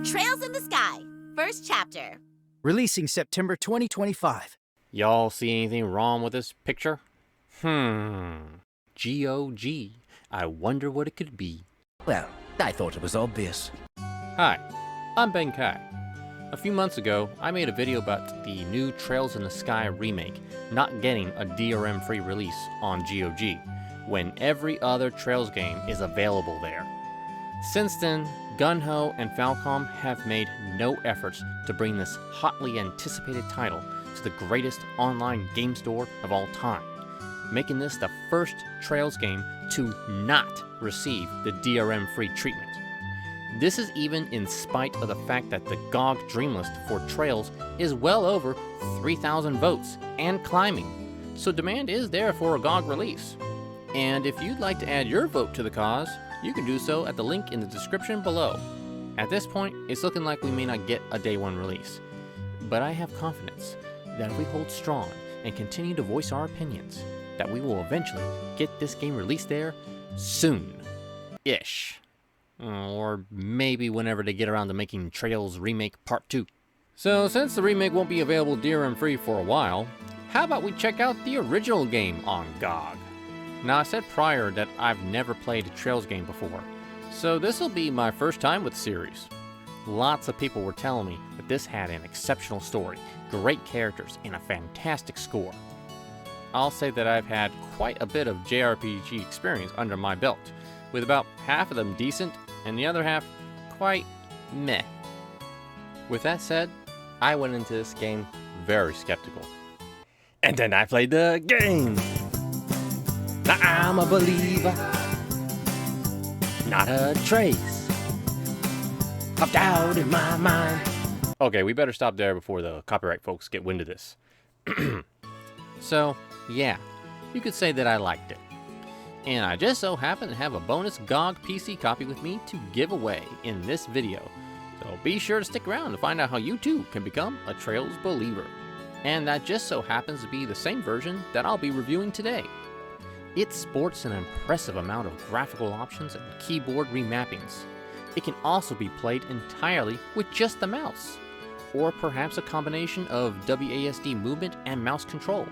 Trails in the Sky, first chapter. Releasing September 2025. Y'all see anything wrong with this picture? GOG. I wonder what it could be. Well, I thought it was obvious. Hi, I'm Ben Kai. A few months ago, I made a video about the new Trails in the Sky remake not getting a DRM-free release on GOG, when every other Trails game is available there. Since then, Gunho and Falcom have made no efforts to bring this hotly anticipated title to the greatest online game store of all time, making this the first Trails game to not receive the DRM-free treatment. This is even in spite of the fact that the GOG Dreamlist for Trails is well over 3,000 votes and climbing, so demand is there for a GOG release. And if you'd like to add your vote to the cause, you can do so at the link in the description below. At this point, it's looking like we may not get a day one release, but I have confidence that if we hold strong and continue to voice our opinions, that we will eventually get this game released there soon-ish. Or maybe whenever they get around to making Trails Remake Part 2. So since the remake won't be available DRM free for a while, how about we check out the original game on GOG? Now I said prior that I've never played a Trails game before, so this will be my first time with the series. Lots of people were telling me that this had an exceptional story, great characters, and a fantastic score. I'll say that I've had quite a bit of JRPG experience under my belt, with about half of them decent and the other half quite meh. With that said, I went into this game very skeptical. And then I played the game. Now I'm a believer, not a trace of doubt in my mind. Okay, we better stop there before the copyright folks get wind of this. So, yeah, you could say that I liked it. And I just so happen to have a bonus GOG PC copy with me to give away in this video. So be sure to stick around to find out how you too can become a Trails believer. And that just so happens to be the same version that I'll be reviewing today. It sports an impressive amount of graphical options and keyboard remappings. It can also be played entirely with just the mouse, or perhaps a combination of WASD movement and mouse control,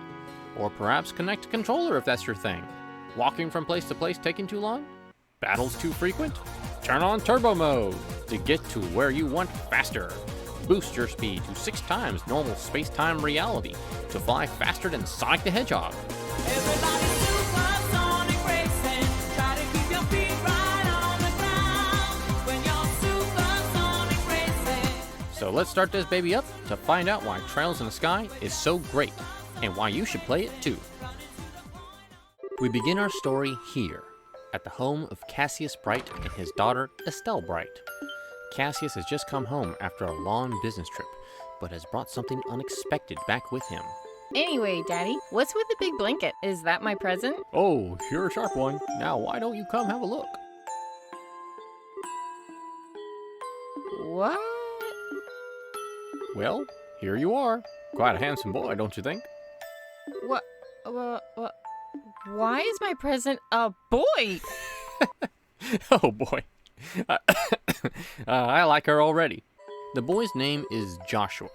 or perhaps connect a controller if that's your thing. Walking from place to place taking too long? Battles too frequent? Turn on turbo mode to get to where you want faster. Boost your speed to 6 times normal space-time reality to fly faster than Sonic the Hedgehog. So let's start this baby up to find out why Trails in the Sky is so great and why you should play it too. We begin our story here, at the home of Cassius Bright and his daughter Estelle Bright. Cassius has just come home after a long business trip, but has brought something unexpected back with him. Anyway, Daddy, what's with the big blanket? Is that my present? Oh, you're a sharp one. Now why don't you come have a look? What? Well, here you are. Quite a handsome boy, don't you think? What? Why is my present a boy? Oh boy. I like her already. The boy's name is Joshua,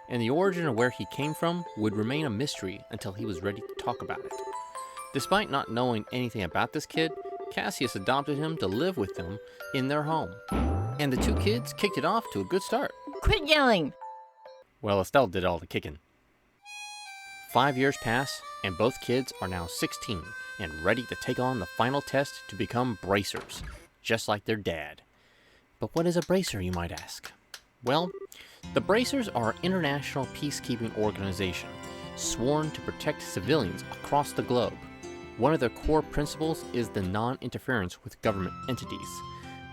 and the origin of where he came from would remain a mystery until he was ready to talk about it. Despite not knowing anything about this kid, Cassius adopted him to live with them in their home. And the two kids kicked it off to a good start. Quit yelling! Well, Estelle did all the kicking. 5 years pass, and both kids are now 16 and ready to take on the final test to become bracers, just like their dad. But what is a bracer, you might ask? Well, the bracers are an international peacekeeping organization, sworn to protect civilians across the globe. One of their core principles is the non-interference with government entities.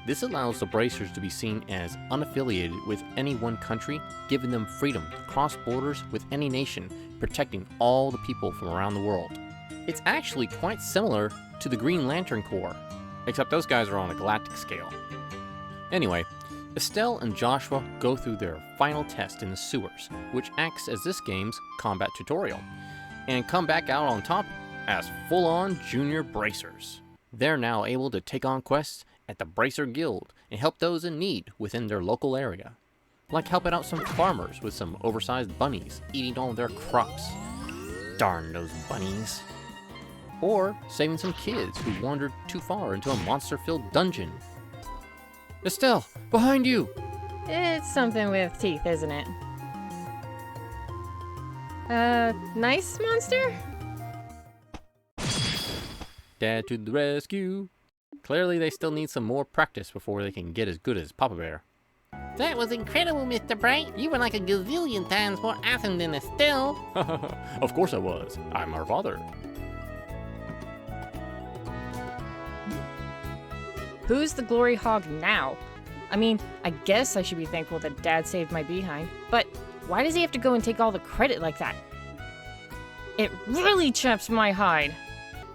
This allows the bracers to be seen as unaffiliated with any one country, giving them freedom to cross borders with any nation, protecting all the people from around the world. It's actually quite similar to the Green Lantern Corps, except those guys are on a galactic scale. Anyway, Estelle and Joshua go through their final test in the sewers, which acts as this game's combat tutorial, and come back out on top as full-on junior bracers. They're now able to take on quests at the Bracer Guild and help those in need within their local area. Like helping out some farmers with some oversized bunnies eating all their crops. Darn those bunnies. Or saving some kids who wandered too far into a monster-filled dungeon. Estelle, behind you! It's something with teeth, isn't it? Nice monster? Dad to the rescue. Clearly they still need some more practice before they can get as good as Papa Bear. That was incredible, Mr. Bright. You were like a gazillion times more awesome than Estelle. Of course I was. I'm her father. Who's the glory hog now? I mean, I guess I should be thankful that Dad saved my behind, but why does he have to go and take all the credit like that? It really chaps my hide.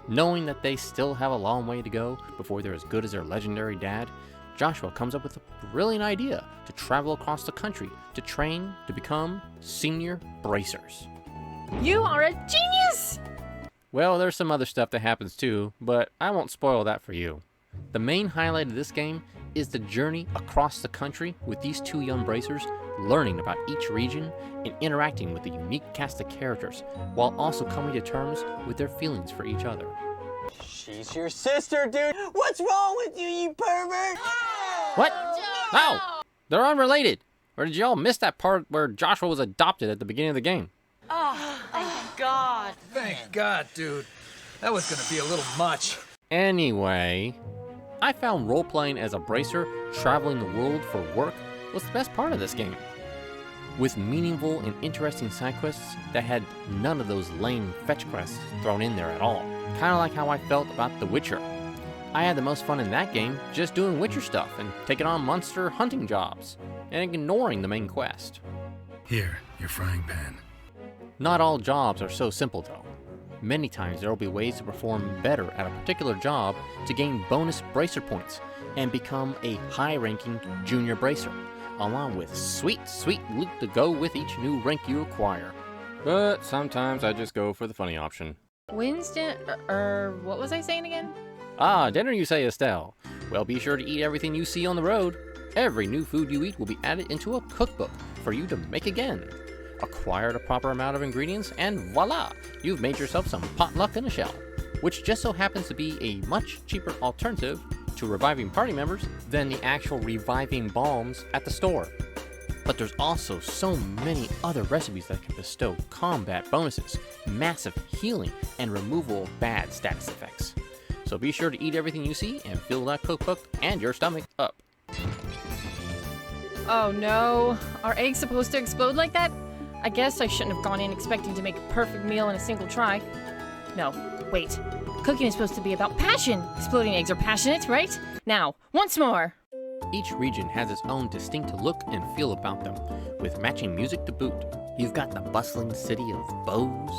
Knowing that they still have a long way to go before they're as good as their legendary dad, Joshua comes up with a brilliant idea to travel across the country to train to become senior bracers. You are a genius! Well, there's some other stuff that happens too, but I won't spoil that for you. The main highlight of this game is the journey across the country with these two young bracers, learning about each region and interacting with the unique cast of characters, while also coming to terms with their feelings for each other. She's your sister, dude! What's wrong with you, you pervert? What? No! They're unrelated! Or did y'all miss that part where Joshua was adopted at the beginning of the game? Thank God, dude. That was gonna be a little much. Anyway, I found role-playing as a bracer traveling the world for work was the best part of this game. With meaningful and interesting side quests that had none of those lame fetch quests thrown in there at all. Kinda like how I felt about The Witcher. I had the most fun in that game just doing Witcher stuff and taking on monster hunting jobs, and ignoring the main quest. Here, your frying pan. Not all jobs are so simple though. Many times there will be ways to perform better at a particular job to gain bonus bracer points and become a high-ranking junior bracer, along with sweet loot to go with each new rank you acquire. But sometimes I just go for the funny option. Winston, what was I saying again? Ah, dinner you say, Estelle. Well, be sure to eat everything you see on the road. Every new food you eat will be added into a cookbook for you to make again. Acquire the proper amount of ingredients, and voila! You've made yourself some potluck in a shell, which just so happens to be a much cheaper alternative to reviving party members than the actual reviving bombs at the store. But there's also so many other recipes that can bestow combat bonuses, massive healing, and removal of bad status effects. So be sure to eat everything you see and fill that cookbook and your stomach up. Oh no, are eggs supposed to explode like that? I guess I shouldn't have gone in expecting to make a perfect meal in a single try. No, wait. Cooking is supposed to be about passion. Exploding eggs are passionate, right? Now, once more. Each region has its own distinct look and feel about them, with matching music to boot. You've got the bustling city of Bose,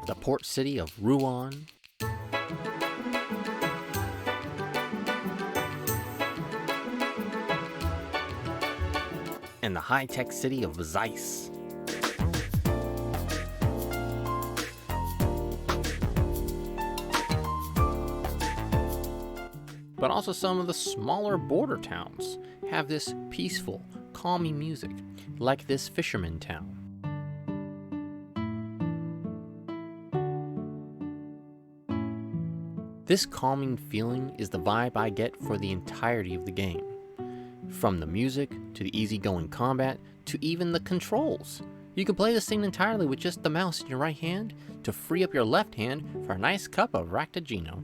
the port city of Rouen, and the high-tech city of Zeiss. But also some of the smaller border towns have this peaceful, calming music, like this fisherman town. This calming feeling is the vibe I get for the entirety of the game. From the music, to the easygoing combat, to even the controls. You can play this thing entirely with just the mouse in your right hand to free up your left hand for a nice cup of Ractagino.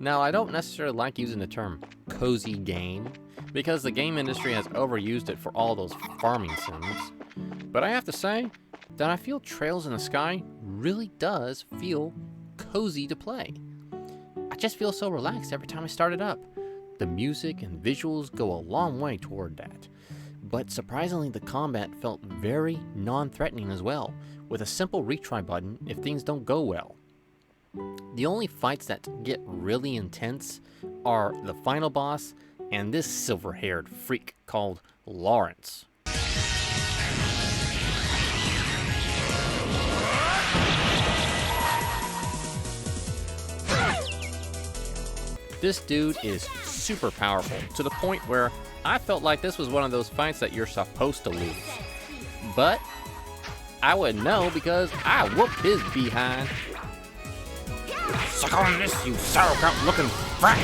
Now, I don't necessarily like using the term cozy game, because the game industry has overused it for all those farming sims. But I have to say that I feel Trails in the Sky really does feel cozy to play. I just feel so relaxed every time I start it up. The music and visuals go a long way toward that. But surprisingly, the combat felt very non-threatening as well, with a simple retry button if things don't go well. The only fights that get really intense are the final boss and this silver-haired freak called Lawrence. This dude is super powerful, to the point where I felt like this was one of those fights that you're supposed to lose. But I wouldn't know because I whooped his behind. Suck on this, you sauerkraut looking brat!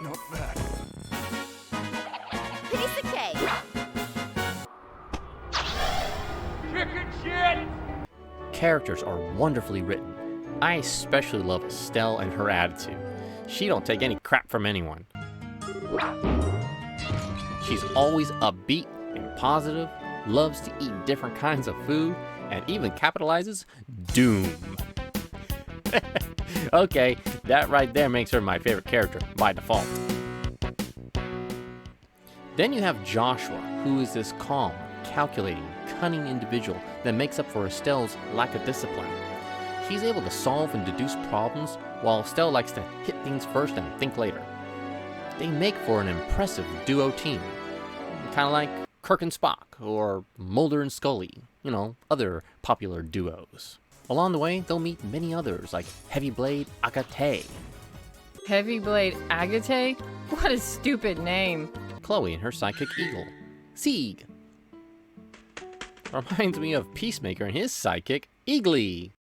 Not bad. Piece of cake. Characters are wonderfully written. I especially love Estelle and her attitude. She don't take any crap from anyone. She's always upbeat and positive, loves to eat different kinds of food, and even capitalizes Doom. Okay, that right there makes her my favorite character by default. Then you have Joshua, who is this calm, calculating, cunning individual that makes up for Estelle's lack of discipline. He's able to solve and deduce problems, while Estelle likes to hit things first and think later. They make for an impressive duo team, kind of like Kirk and Spock, or Mulder and Scully, you know, other popular duos. Along the way, they'll meet many others like Heavy Blade Agate, Heavy Blade Agate? What a stupid name. Chloe and her sidekick Eagle, Sieg. Reminds me of Peacemaker and his sidekick Eagly.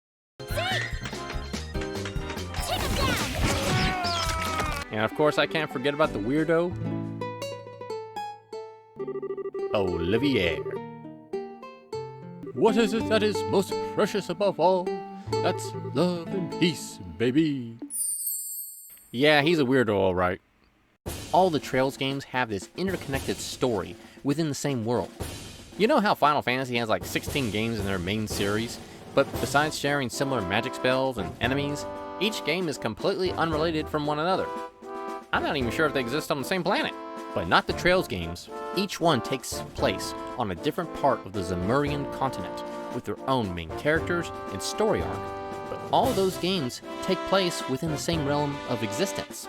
And of course, I can't forget about the weirdo, Olivier. What is it that is most precious above all? That's love and peace, baby. Yeah, he's a weirdo, alright. All the Trails games have this interconnected story within the same world. You know how Final Fantasy has like 16 games in their main series, but besides sharing similar magic spells and enemies, each game is completely unrelated from one another. I'm not even sure if they exist on the same planet. But not the Trails games. Each one takes place on a different part of the Zemurian continent, with their own main characters and story arc, but all those games take place within the same realm of existence.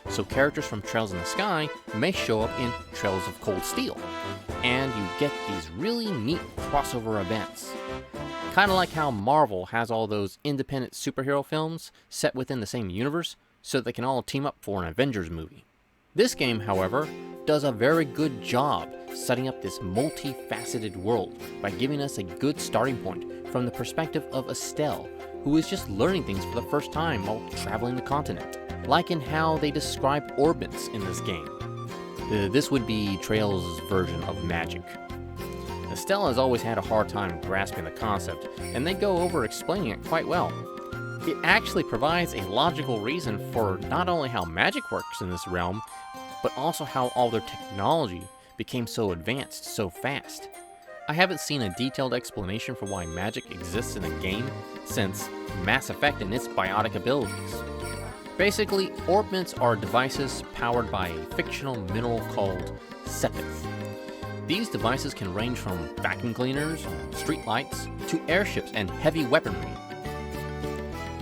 So characters from Trails in the Sky may show up in Trails of Cold Steel, and you get these really neat crossover events. Kind of like how Marvel has all those independent superhero films set within the same universe, so they can all team up for an Avengers movie. This game, however, does a very good job setting up this multifaceted world by giving us a good starting point from the perspective of Estelle, who is just learning things for the first time while traveling the continent, like in how they describe orbits in this game. This would be Trails' version of magic. Estelle has always had a hard time grasping the concept, and they go over explaining it quite well. It actually provides a logical reason for not only how magic works in this realm, but also how all their technology became so advanced so fast. I haven't seen a detailed explanation for why magic exists in a game since Mass Effect and its biotic abilities. Basically, orbments are devices powered by a fictional mineral called sepith. These devices can range from vacuum cleaners, street lights, to airships and heavy weaponry.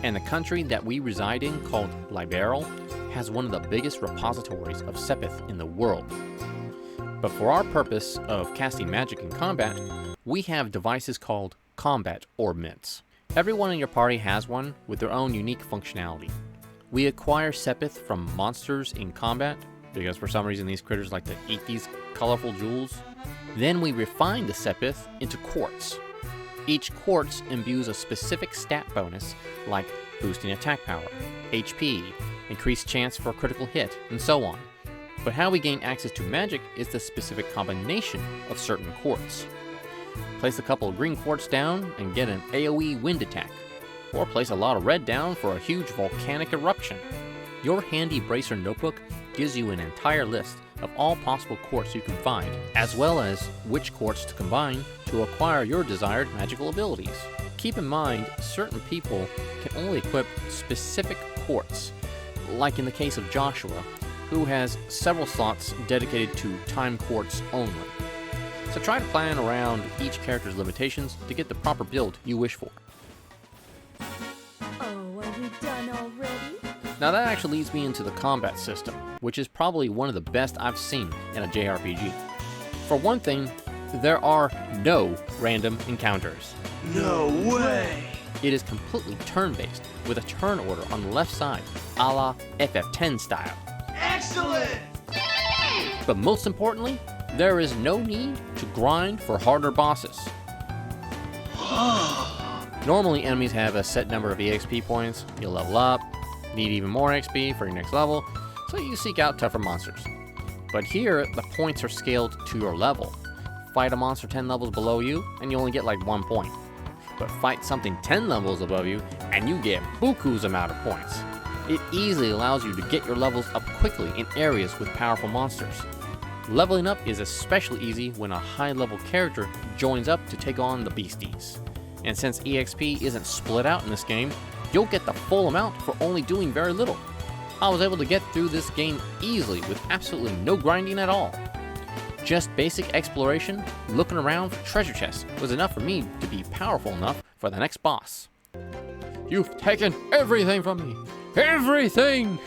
And the country that we reside in, called Liberal, has one of the biggest repositories of sepith in the world. But for our purpose of casting magic in combat, we have devices called combat orbments. Everyone in your party has one with their own unique functionality. We acquire sepith from monsters in combat, because for some reason these critters like to eat these colorful jewels. Then we refine the sepith into quartz. Each quartz imbues a specific stat bonus, like boosting attack power, HP, increased chance for a critical hit, and so on. But how we gain access to magic is the specific combination of certain quartz. Place a couple of green quartz down and get an AoE wind attack, or place a lot of red down for a huge volcanic eruption. Your handy bracer notebook gives you an entire list of all possible quartz you can find, as well as which quartz to combine to acquire your desired magical abilities. Keep in mind, certain people can only equip specific quartz, like in the case of Joshua, who has several slots dedicated to time quartz only. So try to plan around each character's limitations to get the proper build you wish for. Oh, are we done already? Now that actually leads me into the combat system, which is probably one of the best I've seen in a JRPG. For one thing, there are no random encounters. No way! It is completely turn-based, with a turn order on the left side, a la FF10 style. Excellent! But most importantly, there is no need to grind for harder bosses. Normally, enemies have a set number of EXP points. You'll level up, need even more XP for your next level, so you seek out tougher monsters. But here, the points are scaled to your level. Fight a monster 10 levels below you, and you only get like 1 point. But fight something 10 levels above you, and you get buku's amount of points. It easily allows you to get your levels up quickly in areas with powerful monsters. Leveling up is especially easy when a high-level character joins up to take on the beasties. And since EXP isn't split out in this game, you'll get the full amount for only doing very little. I was able to get through this game easily with absolutely no grinding at all. Just basic exploration, looking around for treasure chests was enough for me to be powerful enough for the next boss. You've taken everything from me! Everything!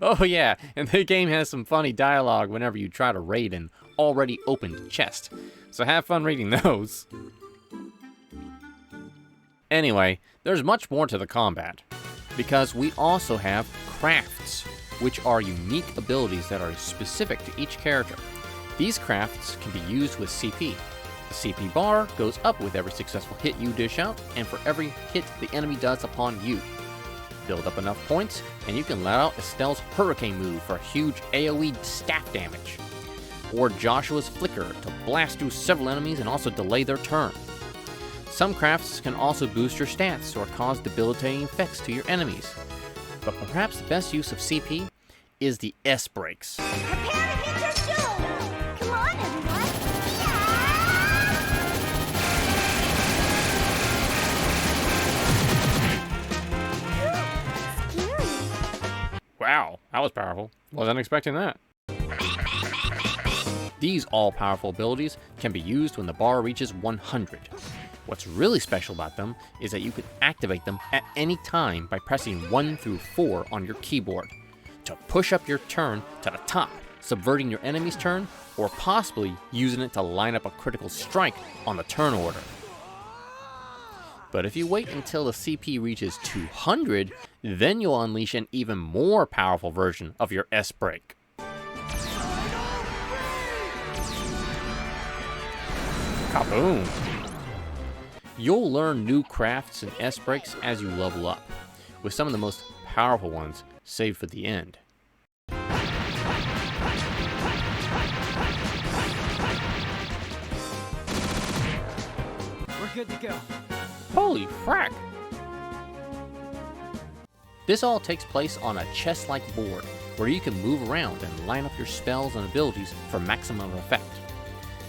Oh yeah, and the game has some funny dialogue whenever you try to raid an already opened chest. So have fun reading those. Anyway, there's much more to the combat, because we also have crafts, which are unique abilities that are specific to each character. These crafts can be used with CP. The CP bar goes up with every successful hit you dish out, and for every hit the enemy does upon you. Build up enough points, and you can let out Estelle's Hurricane move for huge AoE staff damage, or Joshua's Flicker to blast through several enemies and also delay their turn. Some crafts can also boost your stats or cause debilitating effects to your enemies. But perhaps the best use of CP is the S-Breaks. Prepare to hit your shoulder. Come on, everyone. Scary. Wow, that was powerful. Wasn't expecting that. These all-powerful abilities can be used when the bar reaches 100. What's really special about them is that you can activate them at any time by pressing 1 through 4 on your keyboard to push up your turn to the top, subverting your enemy's turn, or possibly using it to line up a critical strike on the turn order. But if you wait until the CP reaches 200, then you'll unleash an even more powerful version of your S-Break. Kaboom! You'll learn new crafts and S-Breaks as you level up, with some of the most powerful ones saved for the end. We're good to go. Holy frack! This all takes place on a chess-like board, where you can move around and line up your spells and abilities for maximum effect.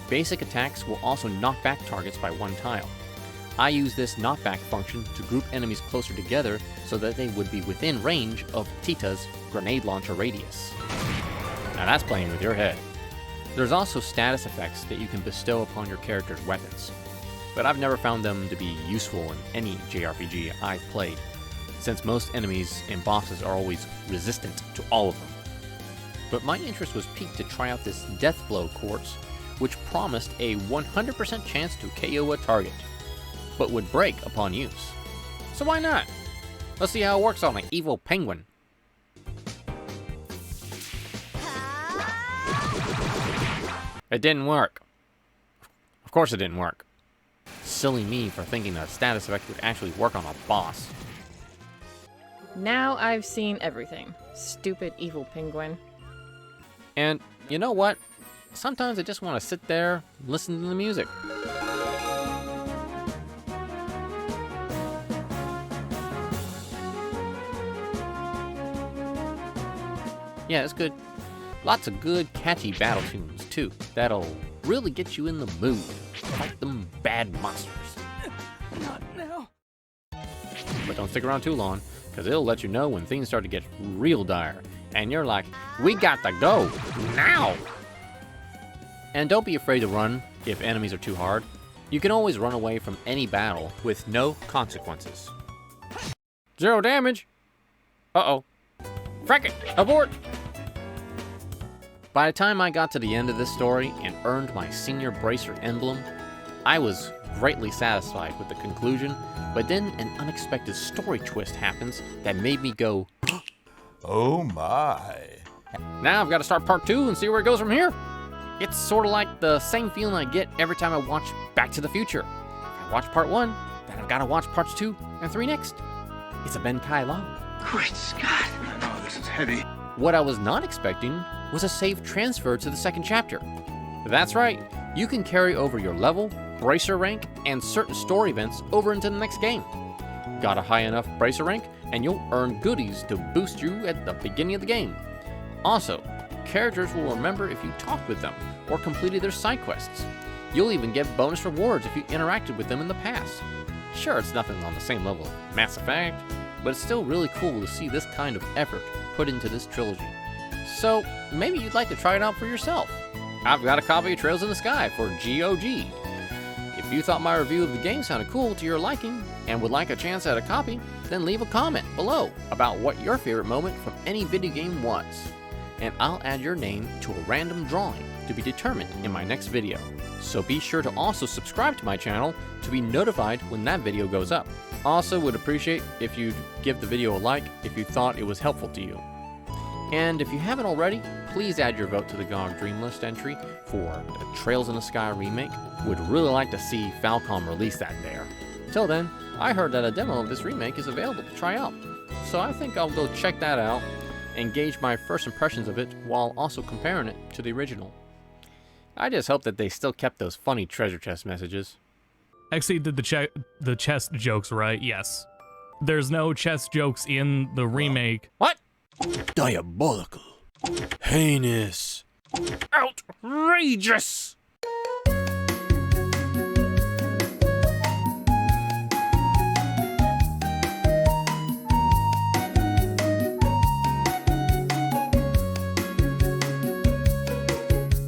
Basic attacks will also knock back targets by 1 tile. I use this knockback function to group enemies closer together so that they would be within range of Tita's grenade launcher radius. Now that's playing with your head. There's also status effects that you can bestow upon your character's weapons, but I've never found them to be useful in any JRPG I've played, since most enemies and bosses are always resistant to all of them. But my interest was piqued to try out this Death Blow quartz, which promised a 100% chance to KO a target, but would break upon use. So why not? Let's see how it works on an evil penguin. It didn't work. Of course it didn't work. Silly me for thinking that status effect would actually work on a boss. Now I've seen everything. Stupid evil penguin. And you know what? Sometimes I just want to sit there and listen to the music. Yeah, it's good. Lots of good, catchy battle tunes, too. That'll really get you in the mood to fight them bad monsters. Not now. But don't stick around too long, because it'll let you know when things start to get real dire. And you're like, we got to go, now! And don't be afraid to run if enemies are too hard. You can always run away from any battle with no consequences. 0 damage! Uh-oh. Frack it! Abort! By the time I got to the end of this story and earned my Senior Bracer emblem, I was greatly satisfied with the conclusion, but then an unexpected story twist happens that made me go, Oh my. now I've got to start part 2 and see where it goes from here. It's sort of like the same feeling I get every time I watch Back to the Future. If I watch part 1, then I've got to watch parts 2 and 3 next. It's a Ben Kai law. Great Scott. I know, this is heavy. What I was not expecting was a save transfer to the second chapter. That's right, you can carry over your level, bracer rank, and certain story events over into the next game. Got a high enough bracer rank, and you'll earn goodies to boost you at the beginning of the game. Also, characters will remember if you talked with them or completed their side quests. You'll even get bonus rewards if you interacted with them in the past. Sure, it's nothing on the same level of Mass Effect, but it's still really cool to see this kind of effort put into this trilogy. So, maybe you'd like to try it out for yourself. I've got a copy of Trails in the Sky for GOG. If you thought my review of the game sounded cool to your liking and would like a chance at a copy, then leave a comment below about what your favorite moment from any video game was. And I'll add your name to a random drawing to be determined in my next video. So be sure to also subscribe to my channel to be notified when that video goes up. Also would appreciate if you'd give the video a like if you thought it was helpful to you. And if you haven't already, please add your vote to the GOG Dreamlist entry for the Trails in the Sky remake. Would really like to see Falcom release that there. Till then, I heard that a demo of this remake is available to try out, so I think I'll go check that out and gauge my first impressions of it while also comparing it to the original. I just hope that they still kept those funny treasure chest messages. Actually, did the chest jokes right? Yes. There's no chest jokes in the remake. What? Diabolical. Heinous. Outrageous!